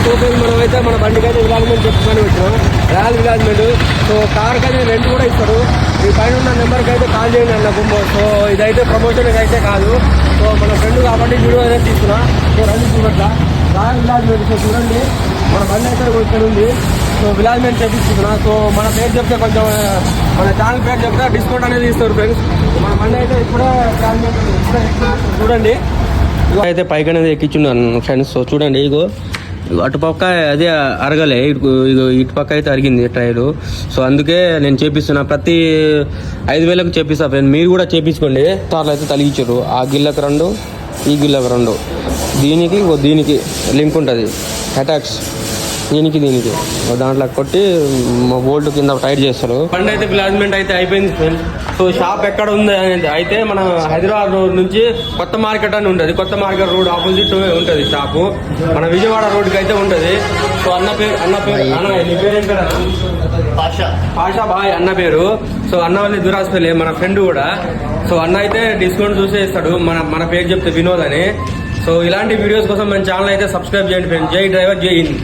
So మనం అయితే మన బండికి అయితే విలాజ్మెంట్ చెప్పుకొని వచ్చినాం, రాయల్ విలాజ్మెంట్. సో కార్కి అయితే రెంట్ కూడా ఇస్తారు. ఈ పైన ఉన్న నెంబర్కి అయితే కాల్ చేయండి అన్న గుమ్మో. సో ఇదైతే ప్రమోషన్కి అయితే కాదు, సో మన ఫ్రెండ్ కాబట్టి వీడియో అయితే తీసుకున్నా. సో రండి చూడట్లా రాయల్ విలాజ్మెంట్. సో చూడండి మన బండి అయితే ఇక్కడ ఉంది. సో విలాజ్మెంట్ చేపిస్తున్నా. సో మన పేరు చెప్తే కొంచెం మన ఛానల్ పేరు చెప్తే డిస్కౌంట్ అనేది ఇస్తారు ఫ్రెండ్స్. మన బండి అయితే ఇప్పుడే చూడండి అయితే పైకి అనేది ఎక్కించున్నాను ఫ్రెండ్స్. సో చూడండి ఇగో అటుపక్క అదే అరగలే, ఇటు పక్క అయితే అరిగింది టైరు. సో అందుకే నేను చేపిస్తున్నా, ప్రతి 5,000కు చేపిస్తా ఫ్రెండ్. మీరు కూడా చేపించుకోండి. సార్లు అయితే తలిగించారు, ఆ గిల్లకు 2 ఈ గిల్లకు 2, దీనికి లింక్ ఉంటుంది అటాక్స్, దీనికి దాంట్లో కొట్టి బోల్ట్ కింద టైట్ చేస్తారు. బండి అయితే విలాజ్మెంట్ అయితే అయిపోయింది ఫ్రెండ్స్. సో షాప్ ఎక్కడ ఉంది అనేది అయితే మన హైదరాబాద్ రోడ్ నుంచి కొత్త మార్కెట్ అని ఉంటుంది. కొత్త మార్కెట్ రోడ్ ఆపోజిట్ ఉంటుంది షాపు. మన విజయవాడ రోడ్కి అయితే ఉంటుంది. సో అన్న పేరు ఏం పేరు? పాషా బాయ్ అన్న పేరు. సో అన్న వాళ్ళ దురాస్పల్లి మన ఫ్రెండ్ కూడా. సో అన్న అయితే డిస్కౌంట్ చూసే ఇస్తాడు మన పేరు చెప్తే వినోద్ అని. సో ఇలాంటి వీడియోస్ కోసం మన ఛానల్ అయితే సబ్స్క్రైబ్ చేయండి ఫ్రెండ్స్. జై డ్రైవర్, జై హింద్.